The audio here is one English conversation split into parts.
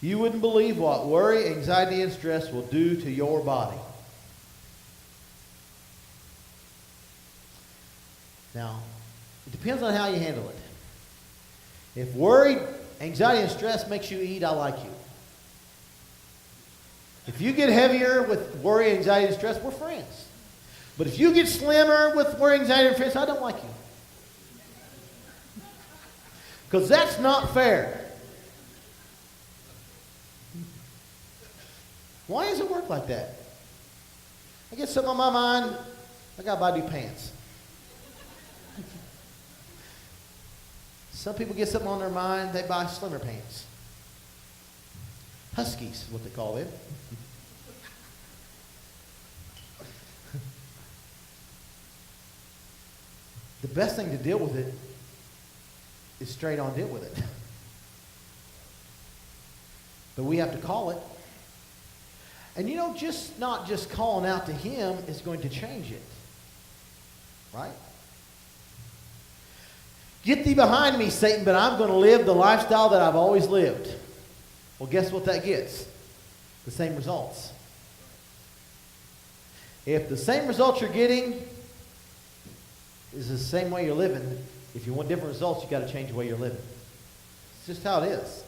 You wouldn't believe what worry, anxiety, and stress will do to your body. Now, it depends on how you handle it. If worry, anxiety, and stress makes you eat, I like you. If you get heavier with worry, anxiety, and stress, we're friends. But if you get slimmer with worry, anxiety, and stress, I don't like you. Because that's not fair. Why does it work like that? I get something on my mind, I got to buy new pants. Some people get something on their mind, they buy slimmer pants. Huskies is what they call them. The best thing to deal with it is straight on deal with it. But we have to call it. And you know, not just calling out to him is going to change it. Right? Get thee behind me, Satan, but I'm going to live the lifestyle that I've always lived. Well, guess what that gets? The same results. If the same results you're getting is the same way you're living, if you want different results, you've got to change the way you're living. It's just how it is.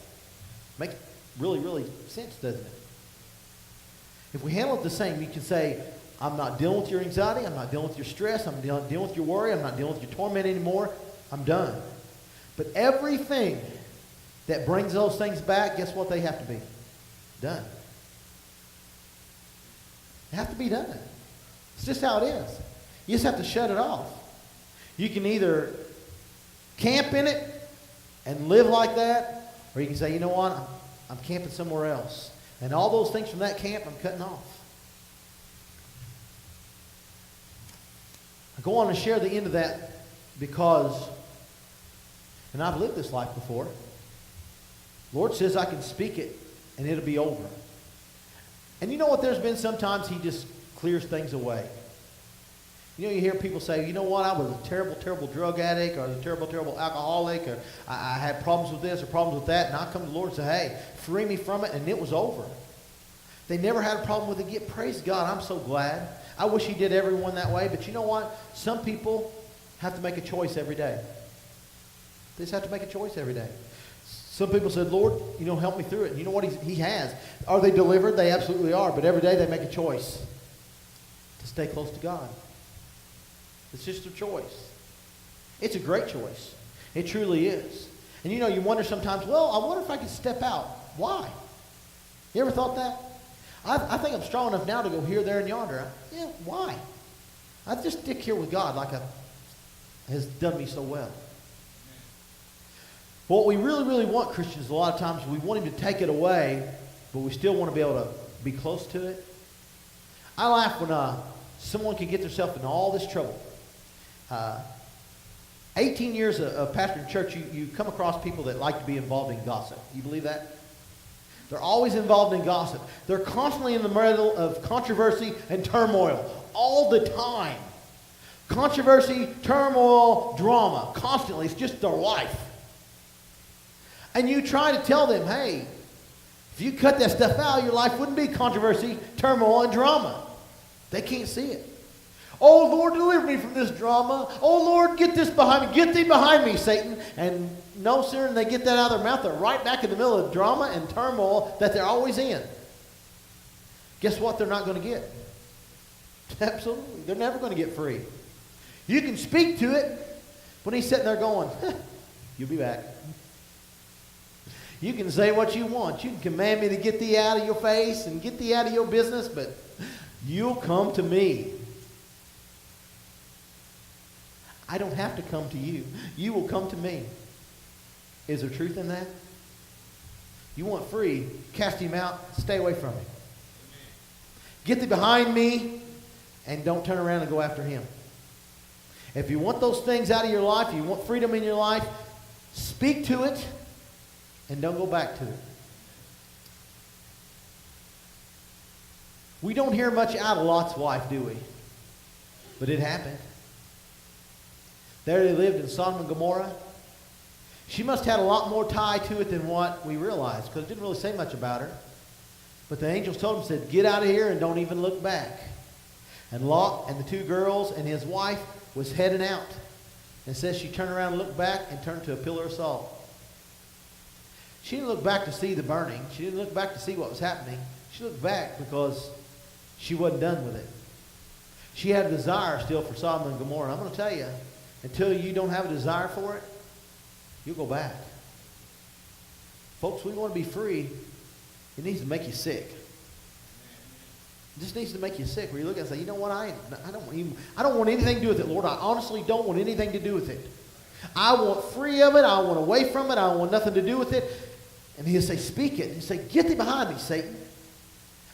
Makes really, really sense, doesn't it? If we handle it the same, you can say, I'm not dealing with your anxiety, I'm not dealing with your stress, I'm not dealing with your worry, I'm not dealing with your torment anymore, I'm done. But everything that brings those things back, guess what they have to be? Done. They have to be done. It's just how it is. You just have to shut it off. You can either camp in it and live like that, or you can say, you know what, I'm camping somewhere else. And all those things from that camp, I'm cutting off. I go on to share the end of that because, and I've lived this life before, Lord says I can speak it and it'll be over. And you know what, there's been sometimes he just clears things away. You know, you hear people say, you know what, I was a terrible, terrible drug addict, or I was a terrible, terrible alcoholic, or I had problems with this or problems with that, and I come to the Lord and say, hey, free me from it, and it was over. They never had a problem with it yet. Praise God, I'm so glad. I wish he did everyone that way, but you know what? Some people have to make a choice every day. They just have to make a choice every day. Some people said, Lord, you know, help me through it. And you know what he has? Are they delivered? They absolutely are, but every day they make a choice to stay close to God. It's just a choice. It's a great choice. It truly is. And you know, you wonder sometimes, well, I wonder if I could step out. Why? You ever thought that? I think I'm strong enough now to go here, there, and yonder. Yeah, why? I just stick here with God like has done me so well. What we really, really want, Christians, a lot of times, we want him to take it away, but we still want to be able to be close to it. I laugh when someone can get themselves in all this trouble. 18 years of pastoring church, you come across people that like to be involved in gossip. You believe that? They're always involved in gossip. They're constantly in the middle of controversy and turmoil all the time. Controversy, turmoil, drama, constantly. It's just their life. And you try to tell them, hey, if you cut that stuff out, your life wouldn't be controversy, turmoil, and drama. They can't see it. Oh, Lord, deliver me from this drama. Oh, Lord, get this behind me. Get thee behind me, Satan. And no sooner than they get that out of their mouth, they're right back in the middle of drama and turmoil that they're always in. Guess what they're not going to get? Absolutely. They're never going to get free. You can speak to it when he's sitting there going, you'll be back. You can say what you want. You can command me to get thee out of your face and get thee out of your business, but you'll come to me. I don't have to come to you. You will come to me. Is there truth in that? You want free, cast him out, stay away from him. Get thee behind me and don't turn around and go after him. If you want those things out of your life, you want freedom in your life, speak to it and don't go back to it. We don't hear much out of Lot's wife, do we? But it happened. There they lived in Sodom and Gomorrah. She must have had a lot more tie to it than what we realized, because it didn't really say much about her. But the angels told him, said, get out of here and don't even look back. And Lot and the two girls and his wife was heading out. And it says she turned around and looked back and turned to a pillar of salt. She didn't look back to see the burning. She didn't look back to see what was happening. She looked back because she wasn't done with it. She had a desire still for Sodom and Gomorrah. And I'm going to tell you, until you don't have a desire for it, you'll go back. Folks, we want to be free. It needs to make you sick. It just needs to make you sick. Where you look and say, you know what? I don't want anything to do with it, Lord. I honestly don't want anything to do with it. I want free of it. I want away from it. I want nothing to do with it. And he'll say, speak it. And he'll say, get thee behind me, Satan.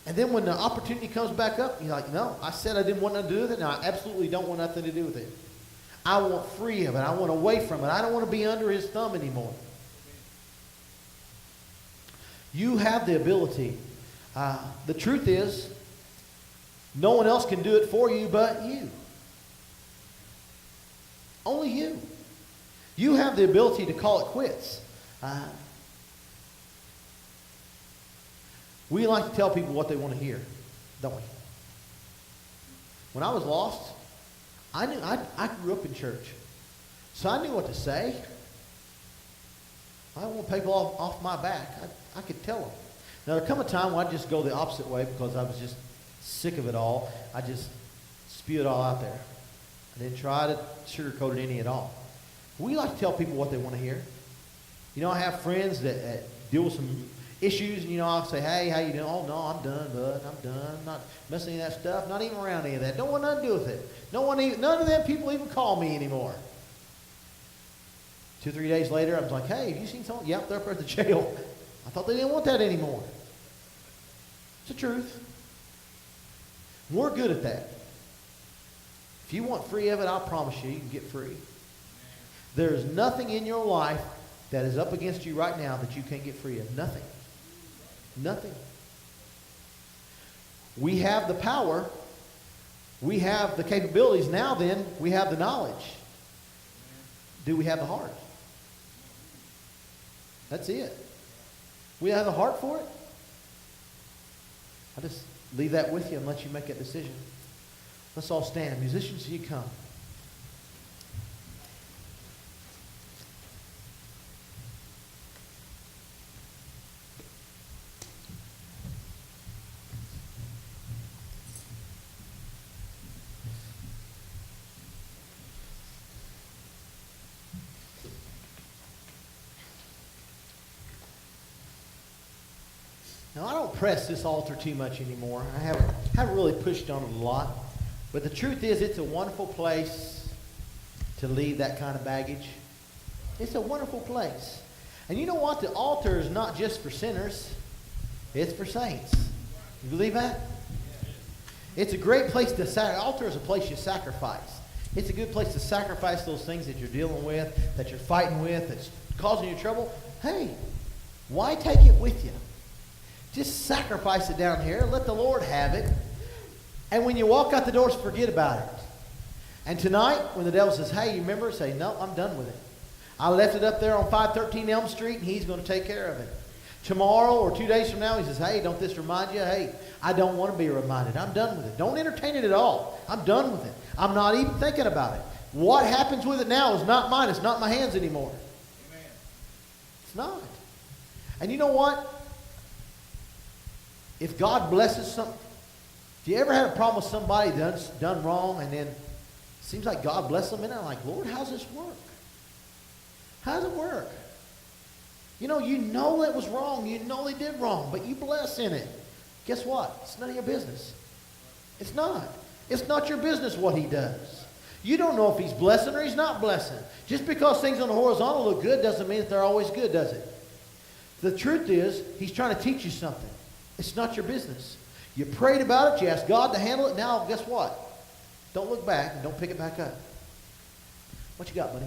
And then when the opportunity comes back up, you're like, no, I said I didn't want nothing to do with it. Now I absolutely don't want nothing to do with it. I want free of it. I want away from it. I don't want to be under his thumb anymore. You have the ability. The truth is, no one else can do it for you but you. Only you. You have the ability to call it quits. We like to tell people what they want to hear, don't we? When I was lost, I grew up in church. So I knew what to say. I don't want people off my back. I could tell them. Now, there come a time when I'd just go the opposite way because I was just sick of it all. I just spew it all out there. I didn't try to sugarcoat it any at all. We like to tell people what they want to hear. You know, I have friends that deal with some issues, and, you know, I'll say, hey, how you doing? Oh, no, I'm done, bud. I'm done. I'm not messing with that stuff. Not even around any of that. Don't want nothing to do with it. None of them people even call me anymore. 2 or 3 days later, I was like, hey, have you seen someone? Yep, they're up at the jail. I thought they didn't want that anymore. It's the truth. We're good at that. If you want free of it, I promise you can get free. There's nothing in your life that is up against you right now that you can't get free of. Nothing. Nothing. We have the power. We have the capabilities. Now then, we have the knowledge. Do we have the heart? That's it. We have the heart for it. I'll just leave that with you and let you make that decision. Let's all stand. Musicians, you come. Now, I don't press this altar too much anymore. I haven't really pushed on it a lot. But the truth is, it's a wonderful place to leave that kind of baggage. It's a wonderful place. And you know what? The altar is not just for sinners. It's for saints. You believe that? It's a great place to sacrifice. The altar is a place you sacrifice. It's a good place to sacrifice those things that you're dealing with, that you're fighting with, that's causing you trouble. Hey, why take it with you? Just sacrifice it down here. Let the Lord have it. And when you walk out the doors, forget about it. And tonight, when the devil says, hey, you remember? Say, no, I'm done with it. I left it up there on 513 Elm Street, and he's going to take care of it. Tomorrow or 2 days from now, he says, hey, don't this remind you? Hey, I don't want to be reminded. I'm done with it. Don't entertain it at all. I'm done with it. I'm not even thinking about it. What happens with it now is not mine. It's not in my hands anymore. Amen. It's not. And you know what? If God blesses something, if you ever had a problem with somebody that's done wrong and then it seems like God bless them and they're like, Lord, how's this work? How does it work? You know it was wrong. You know they did wrong, but you bless in it. Guess what? It's none of your business. It's not. It's not your business what he does. You don't know if he's blessing or he's not blessing. Just because things on the horizontal look good doesn't mean that they're always good, does it? The truth is, he's trying to teach you something. It's not your business. You prayed about it. You asked God to handle it. Now, guess what? Don't look back and don't pick it back up. What you got, buddy?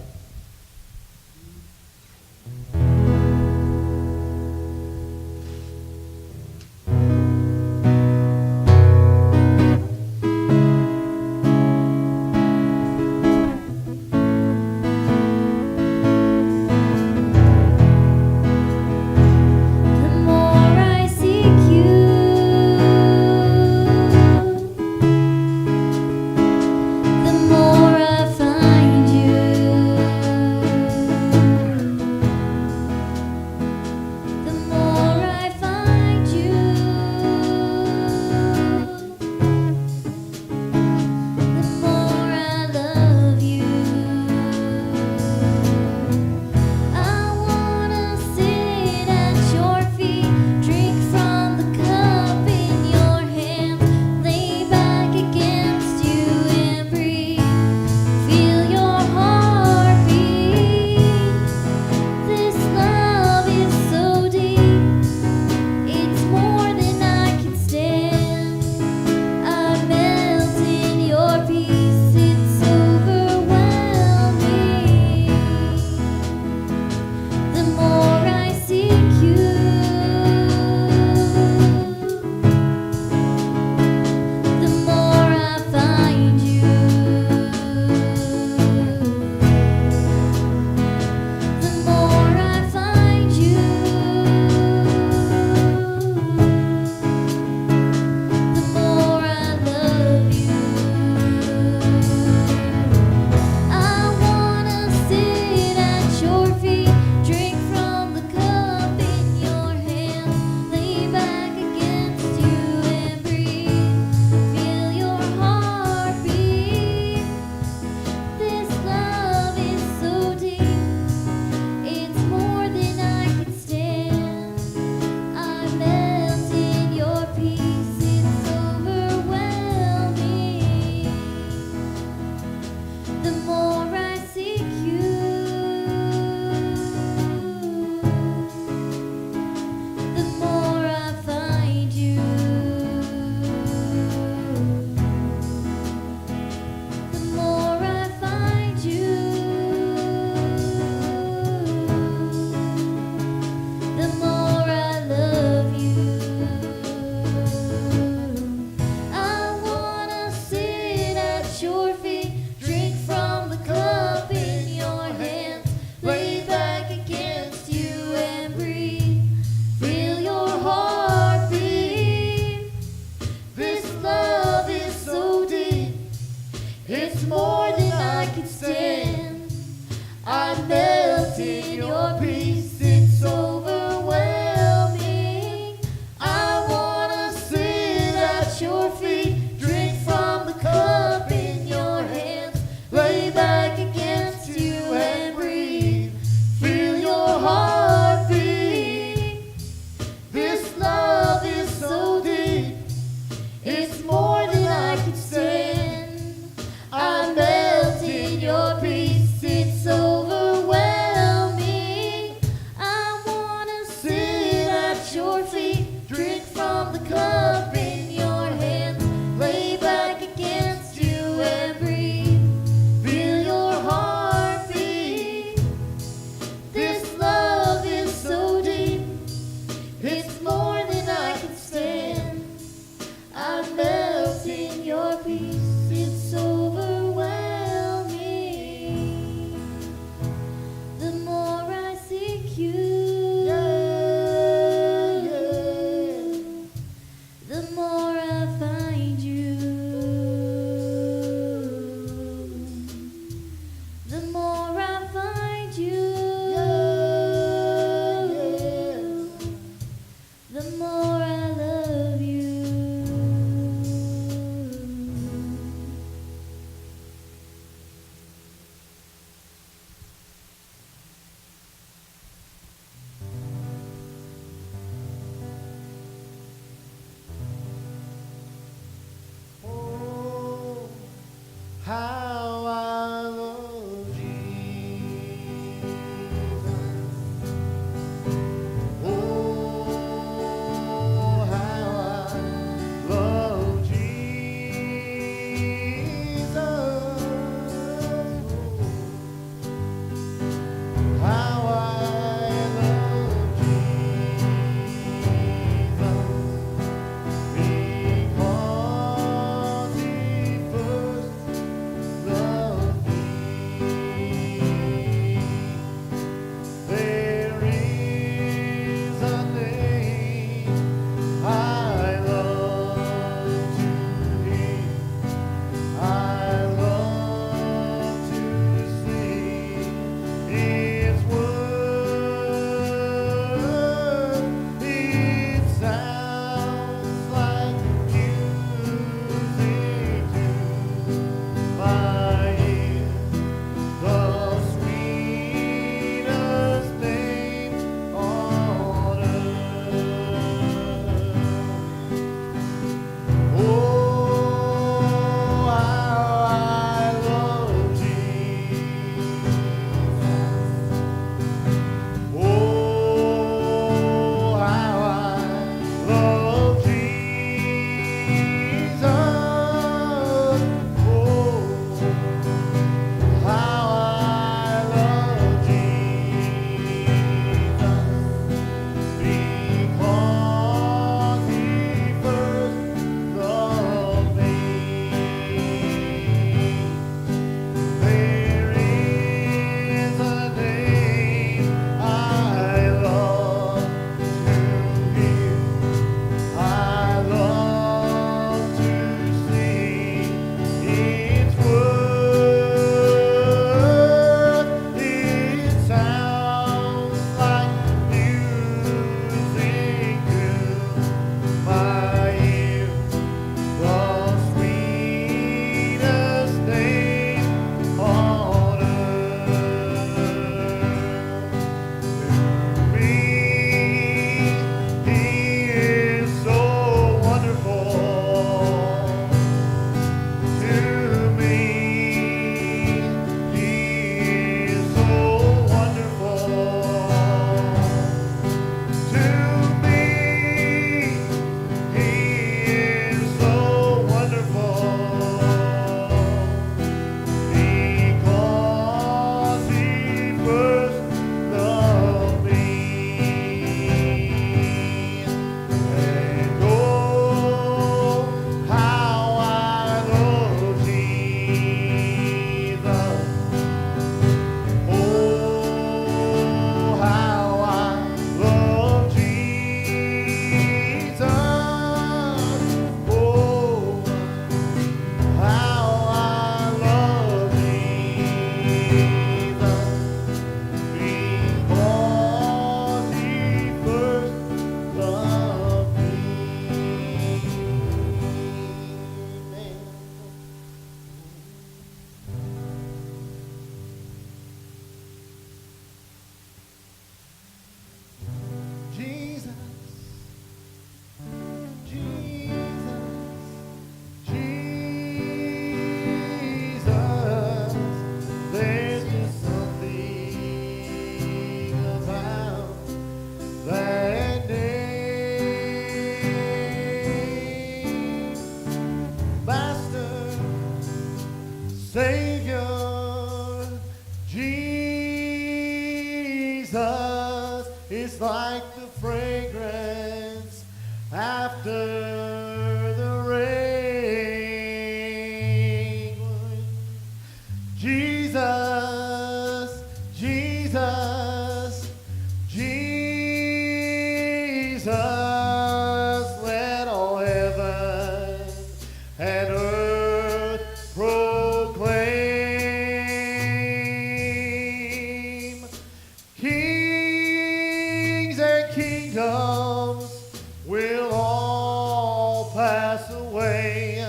pass away,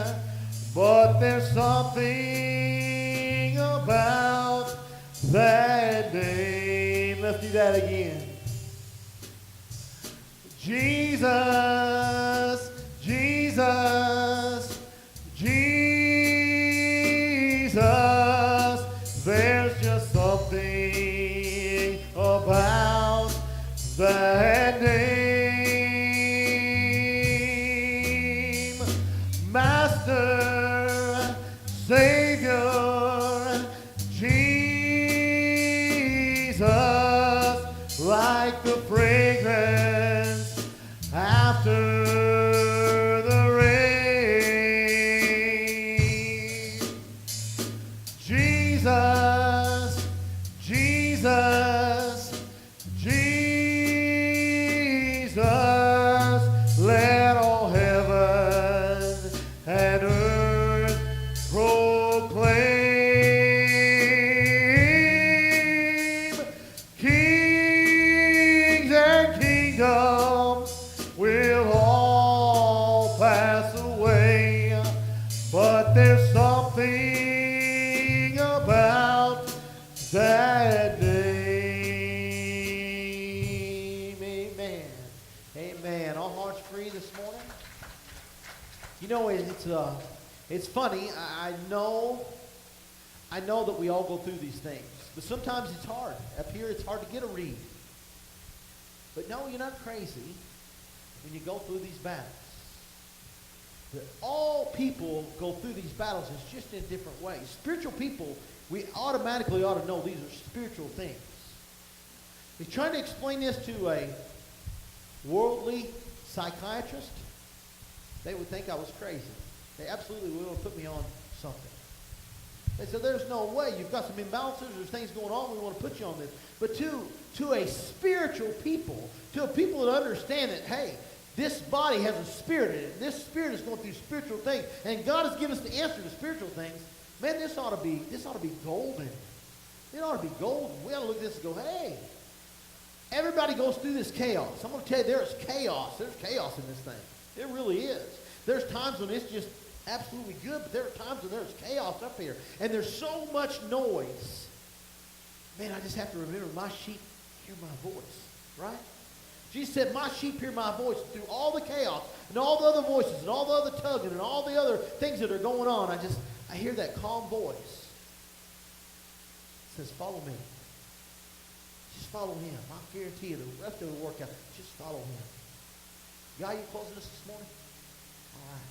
but there's something about that name. Let's do that again. Jesus, Jesus, Jesus. There's just something about that name. Master, Savior, Jesus, like the fragrance after the rain. Jesus, Jesus, Jesus, let all heaven and earth proclaim. Kings and kingdoms will all pass away, but there's something about that name. Amen. Amen. All hearts free this morning. You know, it's funny. I know that we all go through these things, but sometimes it's hard. Up here, it's hard to get a read. But no, you're not crazy when you go through these battles. That all people go through these battles, it's just in different ways. Spiritual people, we automatically ought to know these are spiritual things. He's trying to explain this to a worldly psychiatrist. They would think I was crazy. They absolutely would put me on something. They said, there's no way. You've got some imbalances. There's things going on. We want to put you on this. But to a spiritual people, to a people that understand that, hey, this body has a spirit in it. This spirit is going through spiritual things. And God has given us the answer to spiritual things. Man, this ought to be golden. It ought to be golden. We ought to look at this and go, hey, everybody goes through this chaos. I'm going to tell you, there's chaos. There's chaos in this thing. It really is. There's times when it's just absolutely good, but there are times when there's chaos up here. And there's so much noise. Man, I just have to remember my sheep hear my voice, right? Jesus said, my sheep hear my voice through all the chaos and all the other voices and all the other tugging and all the other things that are going on. I hear that calm voice. It says, follow me. Just follow him. I guarantee you the rest of it will work out. Just follow him. God, you closing us this morning? All right.